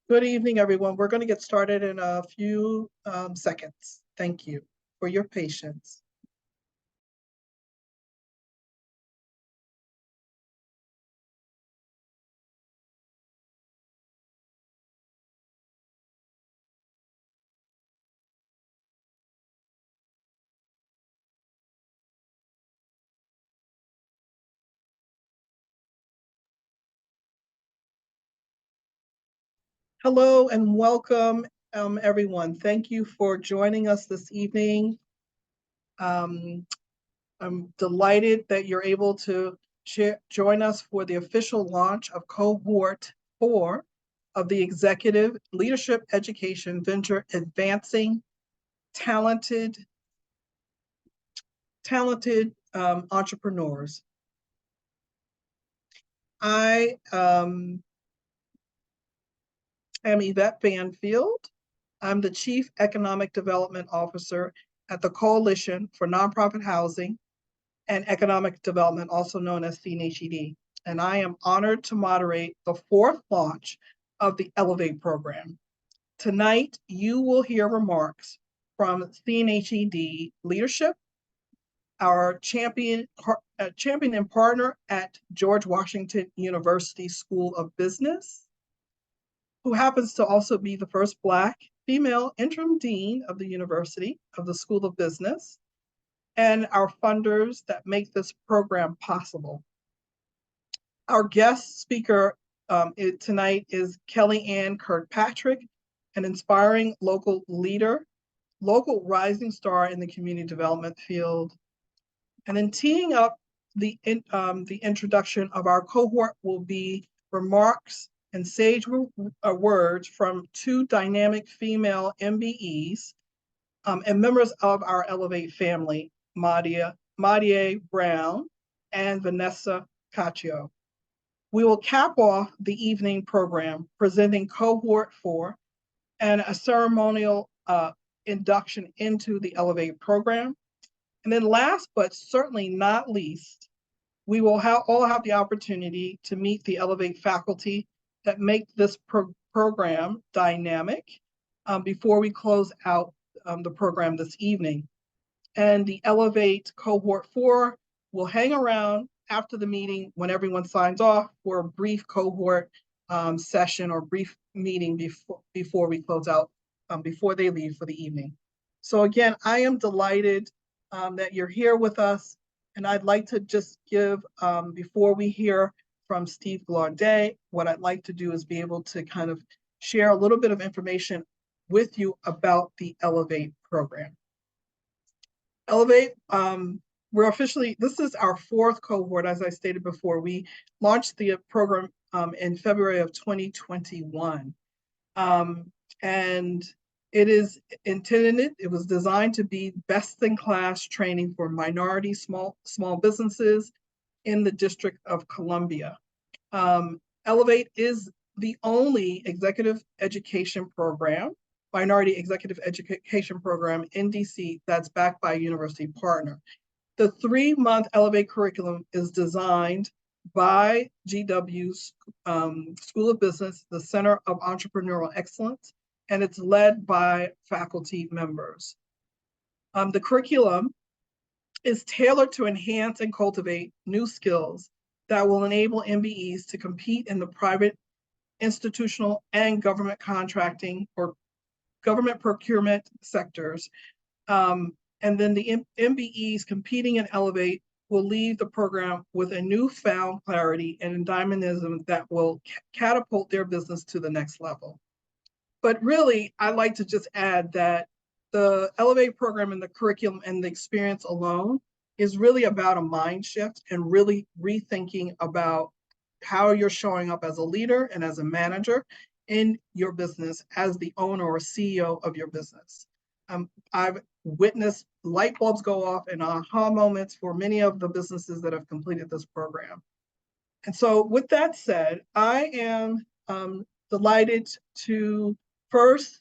Good evening, everyone. We're going to get started in a few seconds. Thank you for your patience. Hello and welcome, everyone. Thank you for joining us this evening. I'm delighted that you're able to join us for the official launch of Cohort 4 of the Executive Leadership Education Venture Advancing Talented Entrepreneurs. I am Yvette Banfield. I'm the Chief Economic Development Officer at the Coalition for Nonprofit Housing and Economic Development, also known as CNHED. And I am honored to moderate the fourth launch of the Elevate program. Tonight, you will hear remarks from CNHED leadership, our champion and partner at George Washington University School of Business, who happens to also be the first Black female interim dean of the University of the School of Business, and our funders that make this program possible. Our guest speaker tonight is Kelly Ann Kirkpatrick, an inspiring local leader, local rising star in the community development field. And then teeing up the introduction of our cohort will be remarks and sage words from two dynamic female MBEs and members of our Elevate family, Madia Brown and Vanessa Caccio. We will cap off the evening program presenting Cohort 4 and a ceremonial induction into the Elevate program. And then last but certainly not least, we will all have the opportunity to meet the Elevate faculty that make this program dynamic before we close out the program this evening. And the Elevate Cohort 4 will hang around after the meeting when everyone signs off for a brief cohort session or brief meeting before we close out, before they leave for the evening. So again, I am delighted that you're here with us. And I'd like to just give, before we hear from Steve Glaudet, what I'd like to do is be able to kind of share a little bit of information with you about the Elevate program. Elevate, this is our fourth cohort, as I stated before. We launched the program in February of 2021. And it was designed to be best-in-class training for minority small businesses in the District of Columbia. Elevate is the only executive education program, minority executive education program in DC that's backed by a university partner. The 3-month Elevate curriculum is designed by GW's School of Business, the Center of Entrepreneurial Excellence, and it's led by faculty members. The curriculum is tailored to enhance and cultivate new skills that will enable MBEs to compete in the private, institutional, and government contracting or government procurement sectors. And then the MBEs competing in Elevate will leave the program with a newfound clarity and dynamism that will catapult their business to the next level. But really, I'd like to just add that the Elevate program and the curriculum and the experience alone is really about a mind shift and really rethinking about how you're showing up as a leader and as a manager in your business as the owner or CEO of your business. I've witnessed light bulbs go off and aha moments for many of the businesses that have completed this program. And so with that said, I am delighted to first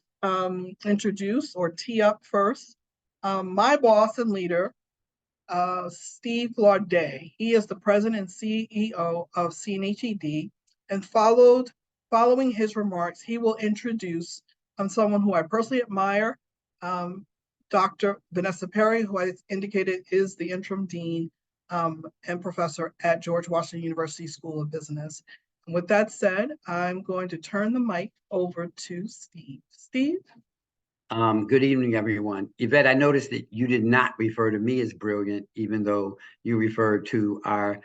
introduce or tee up first my boss and leader, Steve Glaudet. He is the president and CEO of CNHED and followed Following his remarks, he will introduce someone who I personally admire, Dr. Vanessa Perry, who I indicated is the interim dean and professor at George Washington University School of Business. And with that said, I'm going to turn the mic over to Steve. Steve? Good evening, everyone. Yvette, I noticed that you did not refer to me as brilliant, even though you referred to our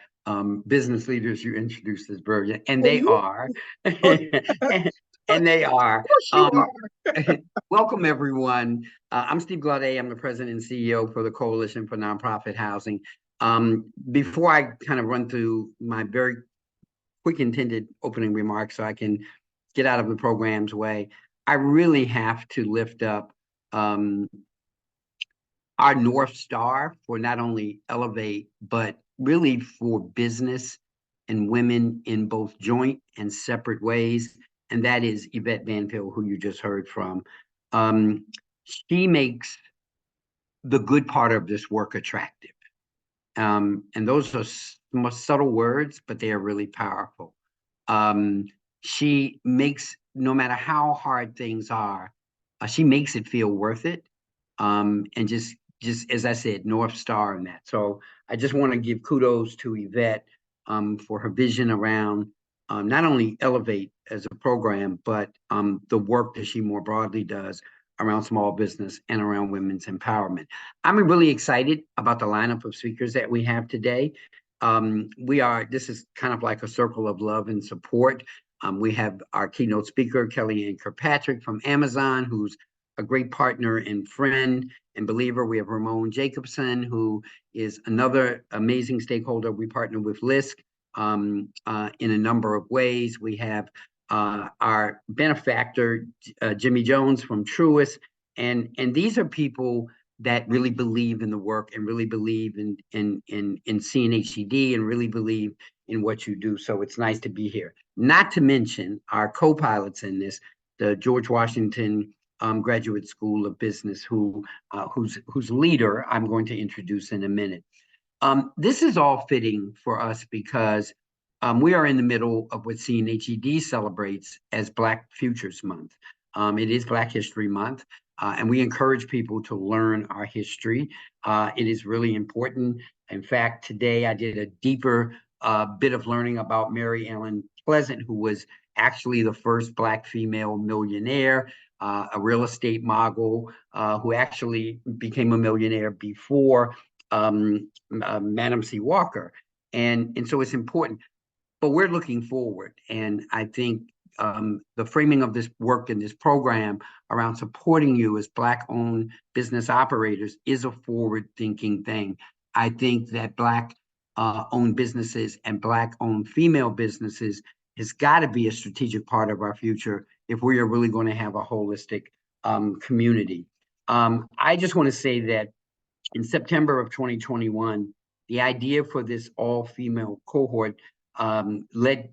business leaders you introduced as brilliant, and they are. and they are. Welcome, everyone. I'm Steve Glaudet. I'm the president and CEO for the Coalition for Nonprofit Housing. Before I kind of run through my very quick intended opening remarks so I can get out of the program's way, I really have to lift up our North Star for not only Elevate, but really for business and women in both joint and separate ways. And that is Yvette Banfield, who you just heard from. She makes the good part of this work attractive. And those are most subtle words, but they are really powerful. She makes, no matter how hard things are, she makes it feel worth it. And just as I said, North Star in that. So I just want to give kudos to Yvette for her vision around not only Elevate as a program, but the work that she more broadly does around small business and around women's empowerment. I'm really excited about the lineup of speakers that we have today. This is kind of like a circle of love and support. We have our keynote speaker, Kellyanne Kirkpatrick from Amazon, who's a great partner and friend and believer. We have Ramon Jacobson, who is another amazing stakeholder. We partner with LISC in a number of ways. We have our benefactor, Jimmy Jones from Truist. And these are people that really believe in the work and really believe in CNHED and really believe in what you do. So it's nice to be here. Not to mention our co-pilots in this, the George Washington Graduate School of Business, whose leader I'm going to introduce in a minute. This is all fitting for us because we are in the middle of what CNHED celebrates as Black Futures Month. It is Black History Month, and we encourage people to learn our history. It is really important. In fact, today I did a deeper bit of learning about Mary Ellen Pleasant, who was actually the first Black female millionaire, a real estate mogul who actually became a millionaire before Madam C. Walker. And so it's important. But we're looking forward. And I think the framing of this work in this program around supporting you as Black-owned business operators is a forward-thinking thing. I think that Black-owned businesses and Black-owned female businesses has got to be a strategic part of our future if we are really going to have a holistic community. I just want to say that in September of 2021, the idea for this all-female cohort,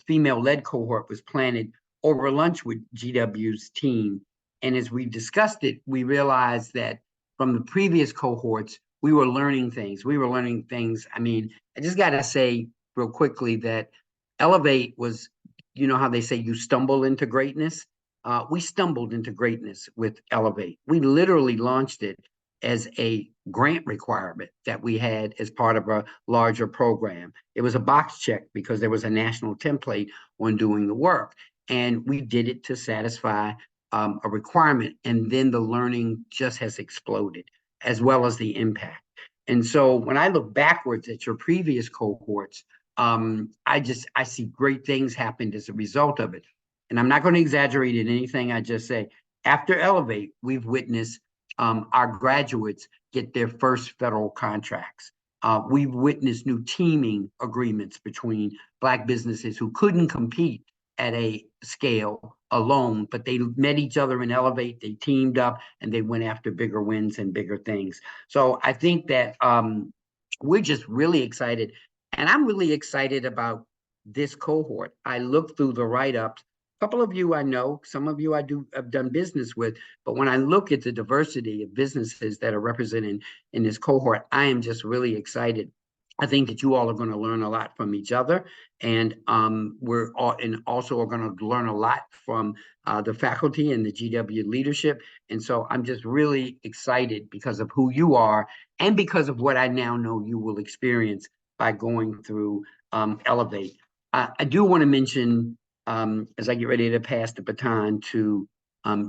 female-led cohort, was planted over lunch with GW's team. And as we discussed it, we realized that from the previous cohorts, we were learning things. I mean, I just got to say real quickly that Elevate was, you know how they say you stumble into greatness? We stumbled into greatness with Elevate. We literally launched it as a grant requirement that we had as part of a larger program. It was a box check because there was a national template on doing the work. And we did it to satisfy a requirement. And then the learning just has exploded, as well as the impact. And so when I look backwards at your previous cohorts, I see great things happened as a result of it. And I'm not going to exaggerate in anything I just say. After Elevate, we've witnessed our graduates get their first federal contracts. We've witnessed new teaming agreements between Black businesses who couldn't compete at a scale alone, but they met each other in Elevate, they teamed up, and they went after bigger wins and bigger things. So I think that we're just really excited. And I'm really excited about this cohort. I look through the write-ups. A couple of you I know, some of you I've done business with, but when I look at the diversity of businesses that are represented in this cohort, I am just really excited. I think that you all are going to learn a lot from each other, and also are going to learn a lot from the faculty and the GW leadership. And so I'm just really excited because of who you are and because of what I now know you will experience by going through Elevate. I do want to mention, as I get ready to pass the baton to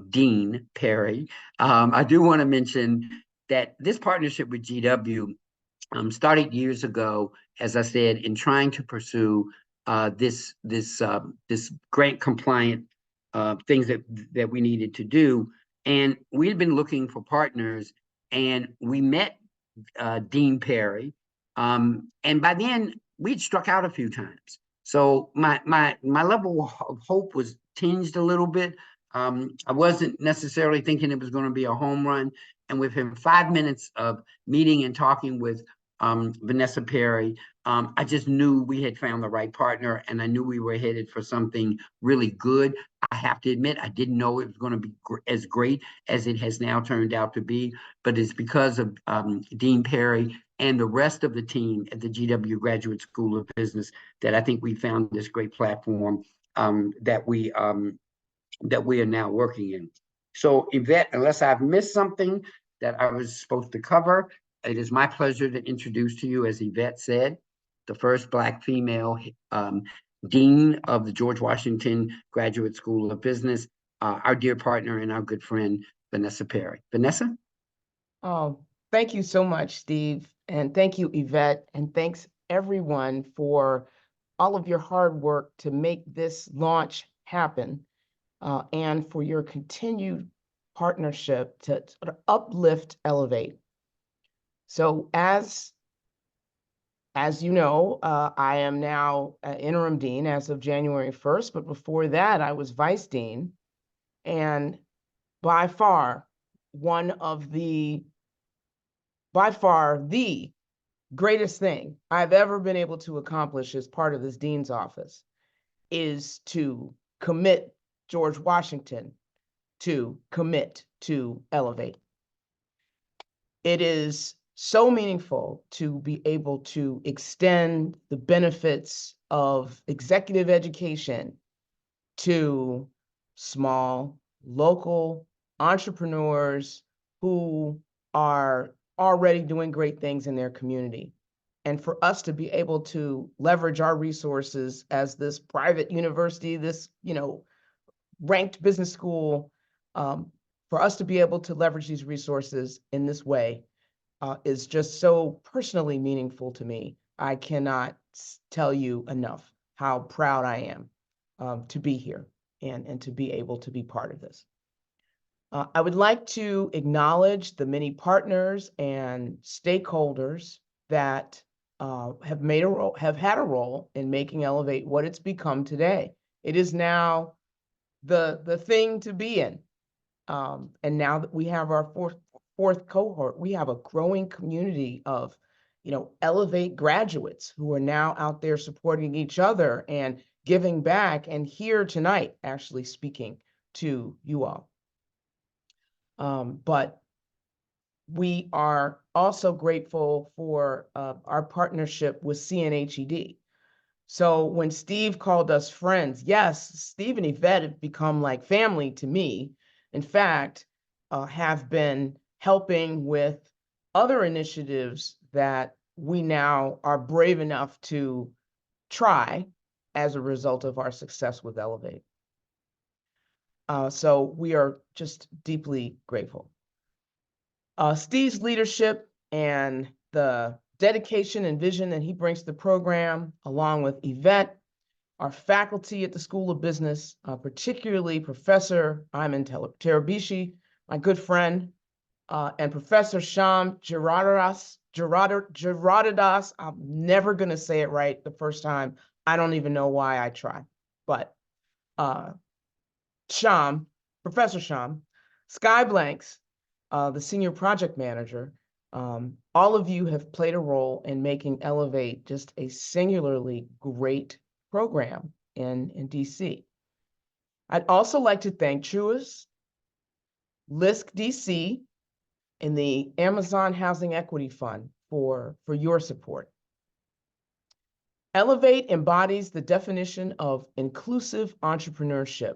Dean Perry, I do want to mention that this partnership with GW started years ago, as I said, in trying to pursue this grant compliant things that we needed to do, and we had been looking for partners, and we met Dean Perry, and by then we'd struck out a few times. So my level of hope was tinged a little bit. I wasn't necessarily thinking it was going to be a home run, and within 5 minutes of meeting and talking with Vanessa Perry, I just knew we had found the right partner, and I knew we were headed for something really good. I have to admit, I didn't know it was going to be as great as it has now turned out to be, but it's because of Dean Perry and the rest of the team at the GW Graduate School of Business that I think we found this great platform that we are now working in. So Yvette, unless I've missed something that I was supposed to cover, it is my pleasure to introduce to you, as Yvette said, the first Black female Dean of the George Washington Graduate School of Business, our dear partner and our good friend, Vanessa Perry. Vanessa? Oh, thank you so much, Steve. And thank you, Yvette. And thanks everyone for all of your hard work to make this launch happen, and for your continued partnership to sort of uplift Elevate. So as you know, I am now interim dean as of January 1st, but before that I was vice dean, and by far the greatest thing I've ever been able to accomplish as part of this dean's office is to commit George Washington to commit to Elevate. It is so meaningful to be able to extend the benefits of executive education to small, local entrepreneurs who are already doing great things in their community. And for us to be able to leverage our resources as this private university, this, ranked business school, for us to be able to leverage these resources in this way is just so personally meaningful to me. I cannot tell you enough how proud I am to be here and to be able to be part of this. I would like to acknowledge the many partners and stakeholders that have had a role in making Elevate what it's become today. It is now the thing to be in. And now that we have our fourth cohort, we have a growing community of, Elevate graduates who are now out there supporting each other and giving back, and here tonight actually speaking to you all. But we are also grateful for our partnership with CNHED. So when Steve called us friends, yes, Steve and Yvette have become like family to me. In fact, have been helping with other initiatives that we now are brave enough to try as a result of our success with Elevate. So we are just deeply grateful. Steve's leadership and the dedication and vision that he brings to the program, along with Yvette, our faculty at the School of Business, particularly Professor Ayman Terabishi, my good friend, and Professor Sham Gerardas. I'm never going to say it right the first time. I don't even know why I try. But Professor Sham, Sky Blanks, the senior project manager, all of you have played a role in making Elevate just a singularly great program in DC. I'd also like to thank Truist, LISC DC, and the Amazon Housing Equity Fund for your support. Elevate embodies the definition of inclusive entrepreneurship,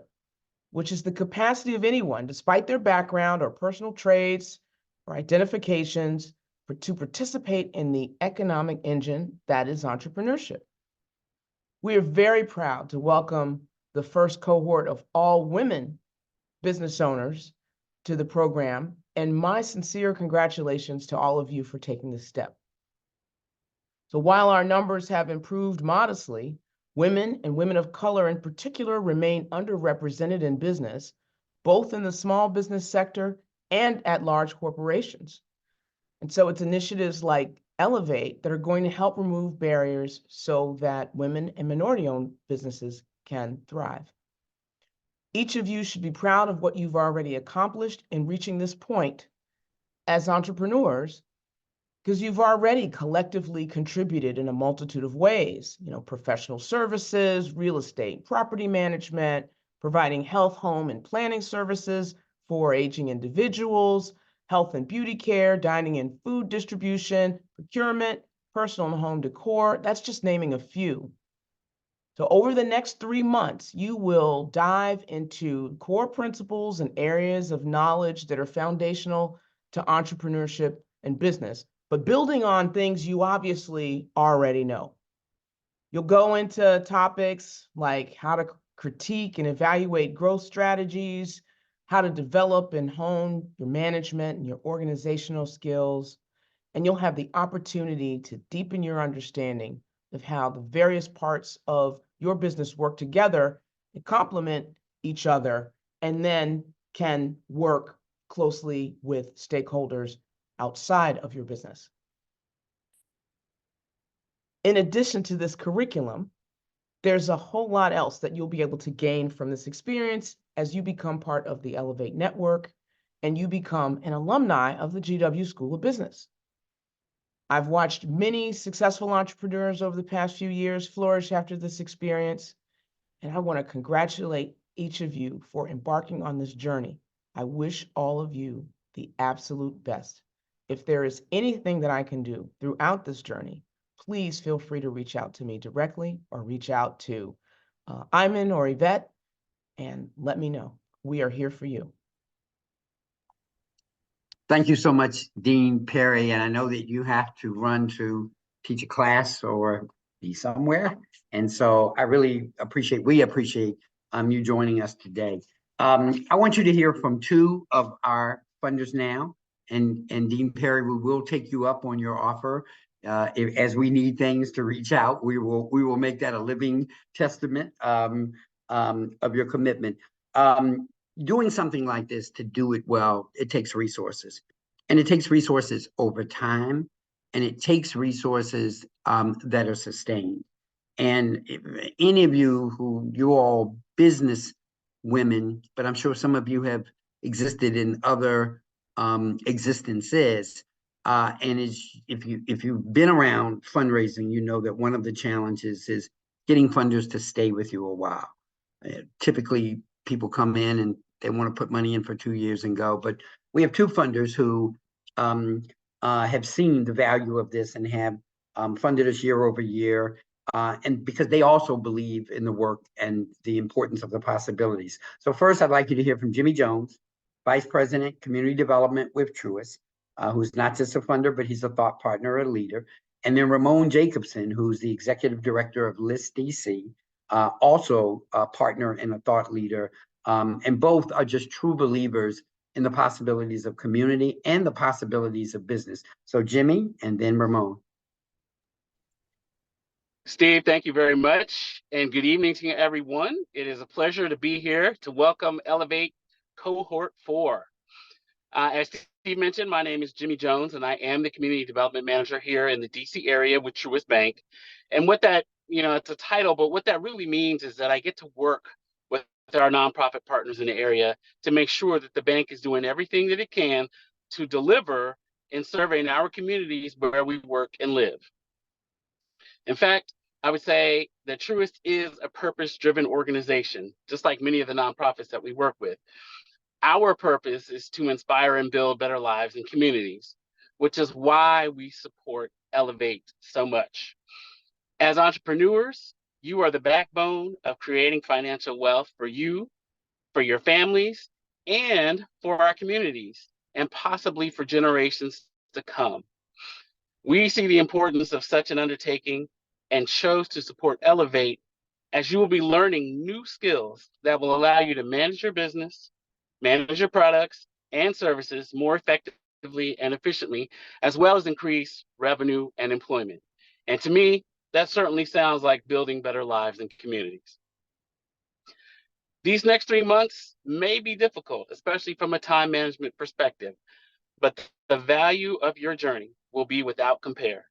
which is the capacity of anyone, despite their background or personal traits or identifications, to participate in the economic engine that is entrepreneurship. We are very proud to welcome the first cohort of all women business owners to the program, and my sincere congratulations to all of you for taking this step. So while our numbers have improved modestly, women and women of color in particular remain underrepresented in business, both in the small business sector and at large corporations. And so it's initiatives like Elevate that are going to help remove barriers so that women and minority-owned businesses can thrive. Each of you should be proud of what you've already accomplished in reaching this point as entrepreneurs, because you've already collectively contributed in a multitude of ways, professional services, real estate, property management, providing health, home, and planning services for aging individuals, health and beauty care, dining and food distribution, procurement, personal and home decor. That's just naming a few. So over the next 3 months, you will dive into core principles and areas of knowledge that are foundational to entrepreneurship and business, but building on things you obviously already know. You'll go into topics like how to critique and evaluate growth strategies, how to develop and hone your management and your organizational skills, and you'll have the opportunity to deepen your understanding of how the various parts of your business work together and complement each other, and then can work closely with stakeholders outside of your business. In addition to this curriculum, there's a whole lot else that you'll be able to gain from this experience as you become part of the Elevate Network and you become an alumni of the GW School of Business. I've watched many successful entrepreneurs over the past few years flourish after this experience, and I want to congratulate each of you for embarking on this journey. I wish all of you the absolute best. If there is anything that I can do throughout this journey, please feel free to reach out to me directly or reach out to Iman or Yvette and let me know. We are here for you. Thank you so much, Dean Perry. And I know that you have to run to teach a class or be somewhere. And so we appreciate you joining us today. I want you to hear from two of our funders now. And Dean Perry, we will take you up on your offer. As we need things to reach out, we will make that a living testament of your commitment. Doing something like this, to do it well, it takes resources, and it takes resources over time, and it takes resources that are sustained. And if any of you're all business women, but I'm sure some of you have existed in other existences. And if you've been around fundraising, you know that one of the challenges is getting funders to stay with you a while. Typically, people come in and they want to put money in for 2 years and go. But we have two funders who have seen the value of this and have funded us year over year. And because they also believe in the work and the importance of the possibilities. So first, I'd like you to hear from Jimmy Jones, Vice President, Community Development with Truist, who's not just a funder, but he's a thought partner, a leader. And then Ramon Jacobson, who's the Executive Director of LIST DC, also a partner and a thought leader. And both are just true believers in the possibilities of community and the possibilities of business. So Jimmy, and then Ramon. Steve, thank you very much, and good evening to everyone. It is a pleasure to be here to welcome Elevate Cohort 4. As Steve mentioned, my name is Jimmy Jones, and I am the Community Development Manager here in the DC area with Truist Bank. And what that, it's a title, but what that really means is that I get to work with our nonprofit partners in the area to make sure that the bank is doing everything that it can to deliver in serving our communities where we work and live. In fact, I would say that Truist is a purpose-driven organization, just like many of the nonprofits that we work with. Our purpose is to inspire and build better lives in communities, which is why we support Elevate so much. As entrepreneurs, you are the backbone of creating financial wealth for you, for your families, and for our communities, and possibly for generations to come. We see the importance of such an undertaking and chose to support Elevate, as you will be learning new skills that will allow you to manage your business, manage your products and services more effectively and efficiently, as well as increase revenue and employment. And to me, that certainly sounds like building better lives and communities. These next 3 months may be difficult, especially from a time management perspective, but the value of your journey will be without compare.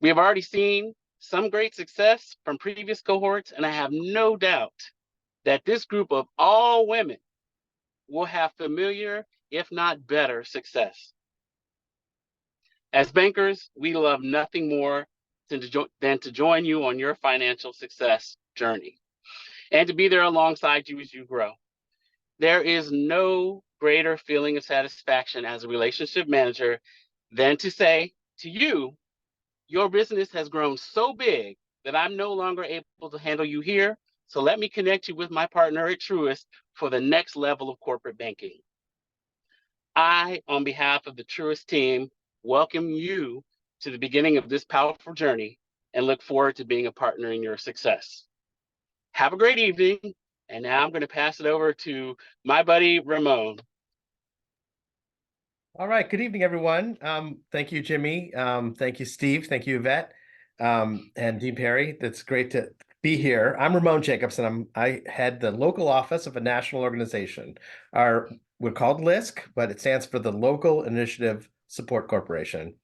We have already seen some great success from previous cohorts, and I have no doubt that this group of all women will have familiar, if not better, success. As bankers, we love nothing more than to join you on your financial success journey and to be there alongside you as you grow. There is no greater feeling of satisfaction as a relationship manager than to say to you, your business has grown so big that I'm no longer able to handle you here. So let me connect you with my partner at Truist for the next level of corporate banking. I, on behalf of the Truist team, welcome you to the beginning of this powerful journey and look forward to being a partner in your success. Have a great evening. And now I'm going to pass it over to my buddy, Ramon. All right. Good evening, everyone. Thank you, Jimmy. Thank you, Steve. Thank you, Yvette, and Dean Perry. That's great to be here. I'm Ramon Jacobson. I head the local office of a national organization. We're called LISC, but it stands for the Local Initiative Support Corporation.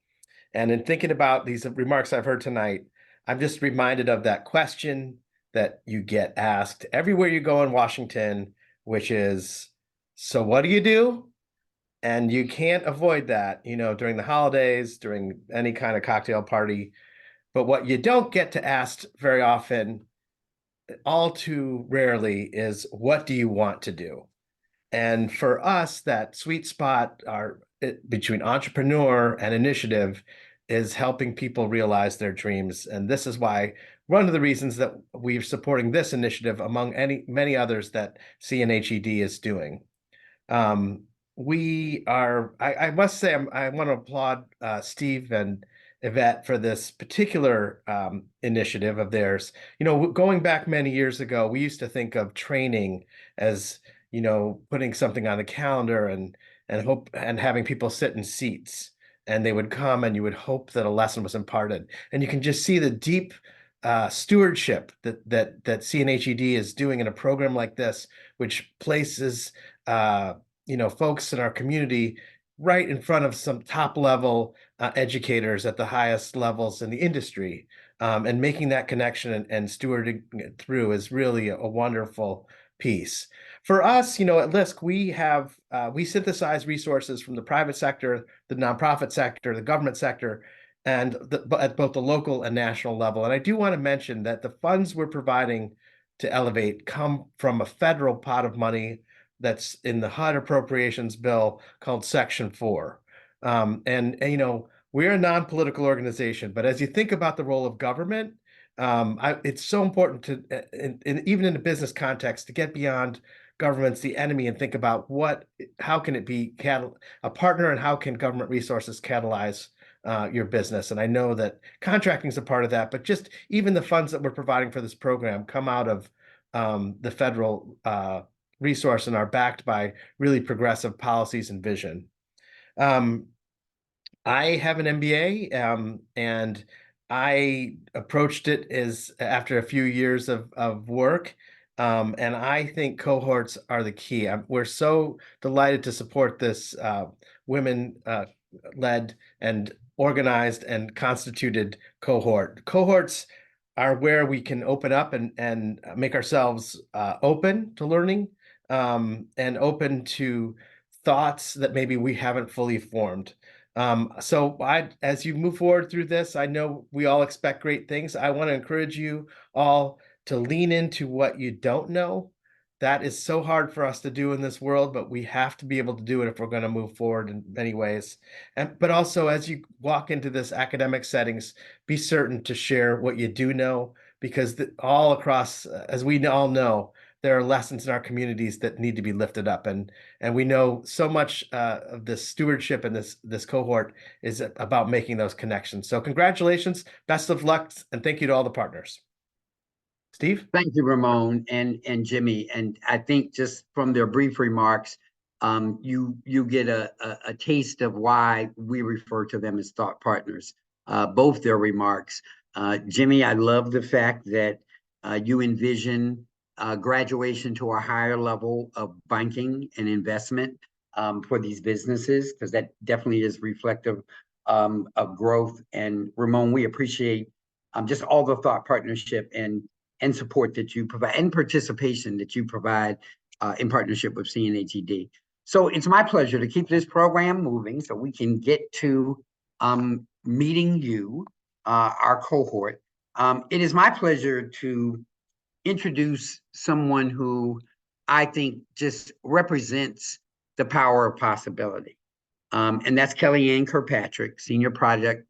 And in thinking about these remarks I've heard tonight, I'm just reminded of that question that you get asked everywhere you go in Washington, which is, so what do you do? And you can't avoid that, during the holidays, during any kind of cocktail party. But what you don't get to ask very often, all too rarely, is what do you want to do? And for us, that sweet spot between entrepreneur and initiative is helping people realize their dreams. And this is why one of the reasons that we're supporting this initiative among many others that CNHED is doing. I must say, I want to applaud Steve and Yvette for this particular initiative of theirs. Going back many years ago, we used to think of training as, putting something on the calendar and having people sit in seats, and they would come and you would hope that a lesson was imparted. And you can just see the deep stewardship that CNHED is doing in a program like this, which places folks in our community right in front of some top level educators at the highest levels in the industry, and making that connection and stewarding it through is really a wonderful piece. For us, at LISC, we synthesize resources from the private sector, the nonprofit sector, the government sector, and at both the local and national level. And I do want to mention that the funds we're providing to Elevate come from a federal pot of money that's in the HUD appropriations bill called Section 4. We're a non-political organization, but as you think about the role of government, it's so important to, even in a business context, to get beyond government's the enemy and think about how can it be a partner, and how can government resources catalyze your business. And I know that contracting is a part of that, but just even the funds that we're providing for this program come out of the federal resource and are backed by really progressive policies and vision. I have an MBA, and I approached it after a few years of work. And I think cohorts are the key. We're so delighted to support this women-led and organized and constituted cohort. Cohorts are where we can open up and make ourselves open to learning, and open to thoughts that maybe we haven't fully formed. So as you move forward through this, I know we all expect great things. I want to encourage you all to lean into what you don't know, That is so hard for us to do in this world, but we have to be able to do it if we're going to move forward in many ways. But also, as you walk into this academic settings, be certain to share what you do know, because all across, as we all know, there are lessons in our communities that need to be lifted up, and we know so much of this stewardship and this cohort is about making those connections. So congratulations, best of luck, and thank you to all the partners. Steve? Thank you, Ramon and Jimmy. And I think just from their brief remarks, you get a taste of why we refer to them as thought partners. Both their remarks. Jimmy, I love the fact that you envision graduation to a higher level of banking and investment for these businesses, because that definitely is reflective of growth. And Ramon, we appreciate just all the thought partnership and support that you provide and participation that you provide in partnership with CNHED. So it's my pleasure to keep this program moving so we can get to meeting you, our cohort. It is my pleasure to introduce someone who I think just represents the power of possibility. And that's Kellyanne Kirkpatrick, Senior Product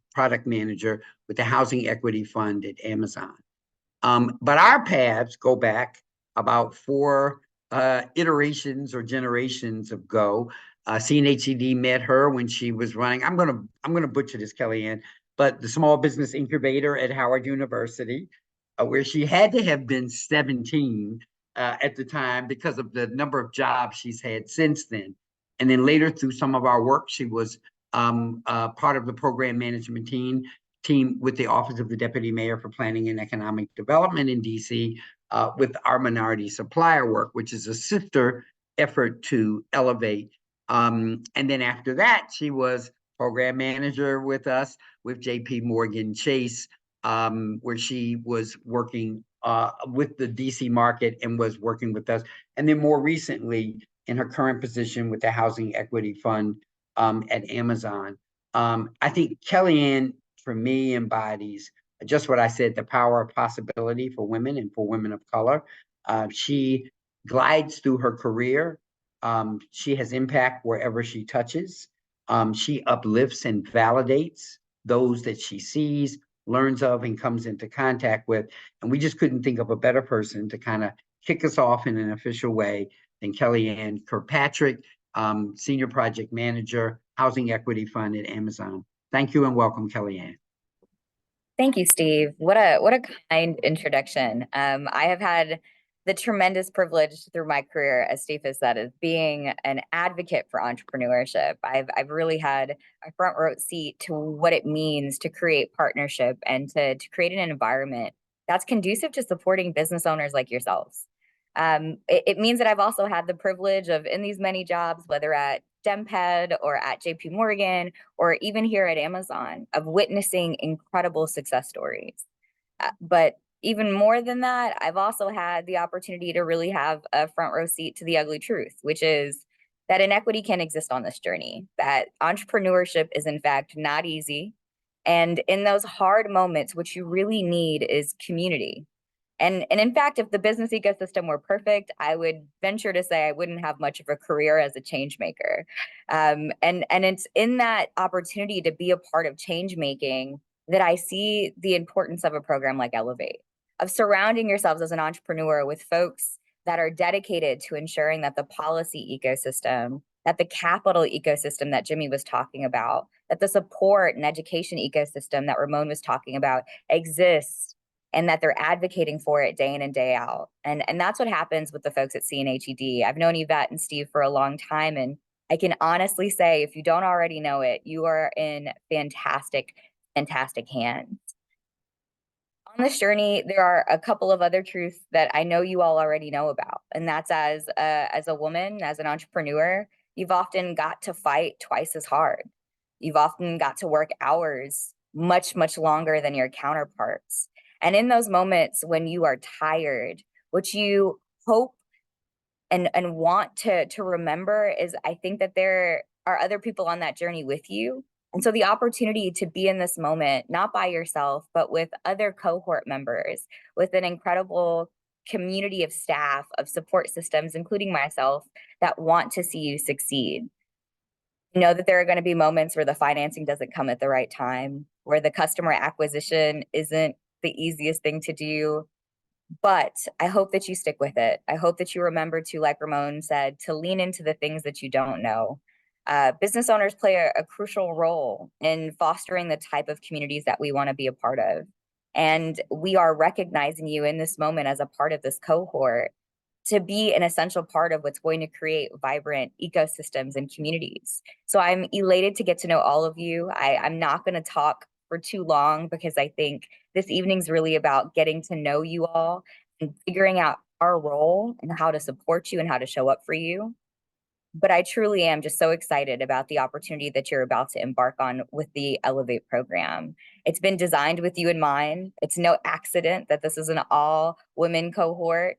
Manager with the Housing Equity Fund at Amazon. But our paths go back about 4 iterations or generations ago. CNHED met her when she was running, I'm gonna butcher this, Kellyanne, but the Small Business Incubator at Howard University, where she had to have been 17 at the time because of the number of jobs she's had since then. And then later, through some of our work, she was part of the program management team with the Office of the Deputy Mayor for Planning and Economic Development in DC, with our minority supplier work, which is a sister effort to Elevate. And then after that, she was program manager with us with JP Morgan Chase, where she was working with the DC market and was working with us. And then more recently, in her current position with the Housing Equity Fund at Amazon. I think Kellyanne, for me, embodies just what I said, the power of possibility for women and for women of color. She glides through her career. She has impact wherever she touches. She uplifts and validates those that she sees, learns of, and comes into contact with. And we just couldn't think of a better person to kind of kick us off in an official way than Kellyanne Kirkpatrick, Senior Project Manager, Housing Equity Fund at Amazon. Thank you and welcome, Kellyanne. Thank you, Steve. What a kind introduction. I have had the tremendous privilege through my career, as Steve has said, of being an advocate for entrepreneurship. I've really had a front row seat to what it means to create partnership and to create an environment that's conducive to supporting business owners like yourselves. It means that I've also had the privilege of, in these many jobs, whether at CNHED or at JP Morgan or even here at Amazon, of witnessing incredible success stories. But even more than that, I've also had the opportunity to really have a front row seat to the ugly truth, which is that inequity can exist on this journey, that entrepreneurship is in fact not easy. And in those hard moments, what you really need is community. And in fact, if the business ecosystem were perfect, I would venture to say I wouldn't have much of a career as a change maker. And it's in that opportunity to be a part of change making that I see the importance of a program like Elevate, of surrounding yourselves as an entrepreneur with folks that are dedicated to ensuring that the policy ecosystem, that the capital ecosystem that Jimmy was talking about, that the support and education ecosystem that Ramon was talking about exists, and that they're advocating for it day in and day out. And that's what happens with the folks at CNHED. I've known Yvette and Steve for a long time, and I can honestly say, if you don't already know it, you are in fantastic, fantastic hands. On this journey, there are a couple of other truths that I know you all already know about. And that's as a woman, as an entrepreneur, you've often got to fight twice as hard. You've often got to work hours much, much longer than your counterparts. And in those moments when you are tired, what you hope and want to remember is, I think that there are other people on that journey with you. And so the opportunity to be in this moment, not by yourself, but with other cohort members, with an incredible community of staff, of support systems, including myself, that want to see you succeed. Know that there are going to be moments where the financing doesn't come at the right time, where the customer acquisition isn't the easiest thing to do. But I hope that you stick with it. I hope that you remember to, like Ramon said, to lean into the things that you don't know. Business owners play a crucial role in fostering the type of communities that we want to be a part of. And we are recognizing you in this moment as a part of this cohort to be an essential part of what's going to create vibrant ecosystems and communities. So I'm elated to get to know all of you. I'm not going to talk for too long because I think this evening's really about getting to know you all and figuring out our role and how to support you and how to show up for you. But I truly am just so excited about the opportunity that you're about to embark on with the Elevate program. It's been designed with you in mind. It's no accident that this is an all-women cohort.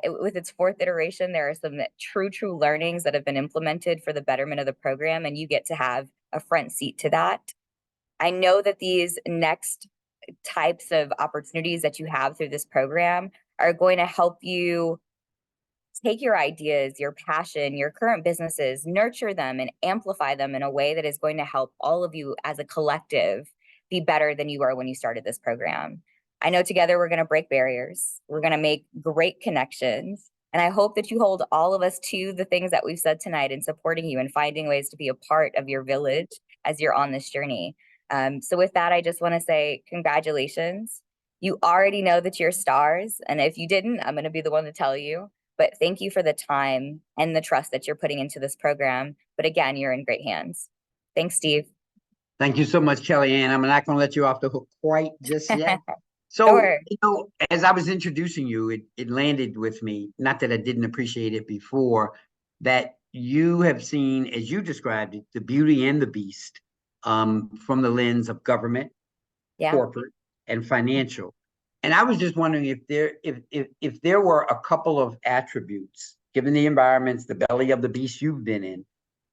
With its 4th iteration, there are some true learnings that have been implemented for the betterment of the program, and you get to have a front seat to that. I know that these next types of opportunities that you have through this program are going to help you take your ideas, your passion, your current businesses, nurture them and amplify them in a way that is going to help all of you as a collective be better than you were when you started this program. I know together we're going to break barriers. We're going to make great connections. And I hope that you hold all of us to the things that we've said tonight in supporting you and finding ways to be a part of your village as you're on this journey. So with that, I just want to say congratulations. You already know that you're stars. And if you didn't, I'm going to be the one to tell you. But thank you for the time and the trust that you're putting into this program. But again, you're in great hands. Thanks, Steve. Thank you so much, Kellyanne. I'm not going to let you off the hook quite just yet. So, Sure. as I was introducing you, it landed with me, not that I didn't appreciate it before, that you have seen, as you described it, the beauty and the beast from the lens of government, corporate, and financial. And I was just wondering if there were a couple of attributes, given the environments, the belly of the beast you've been in,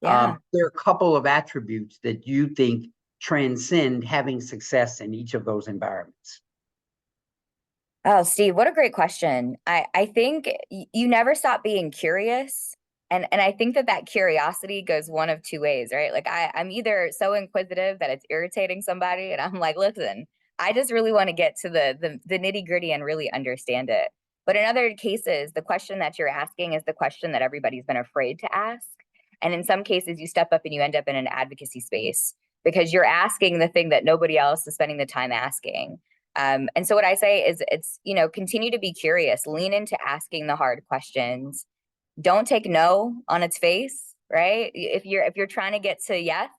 there are a couple of attributes that you think transcend having success in each of those environments. Oh, Steve, what a great question. I think you never stop being curious. And I think that curiosity goes one of two ways, right? Like I'm either so inquisitive that it's irritating somebody and I'm like, listen, I just really want to get to the nitty gritty and really understand it. But in other cases, the question that you're asking is the question that everybody's been afraid to ask. And in some cases, you step up and you end up in an advocacy space because you're asking the thing that nobody else is spending the time asking. And so what I say is it's, continue to be curious, lean into asking the hard questions. Don't take no on its face, right? If you're trying to get to yes,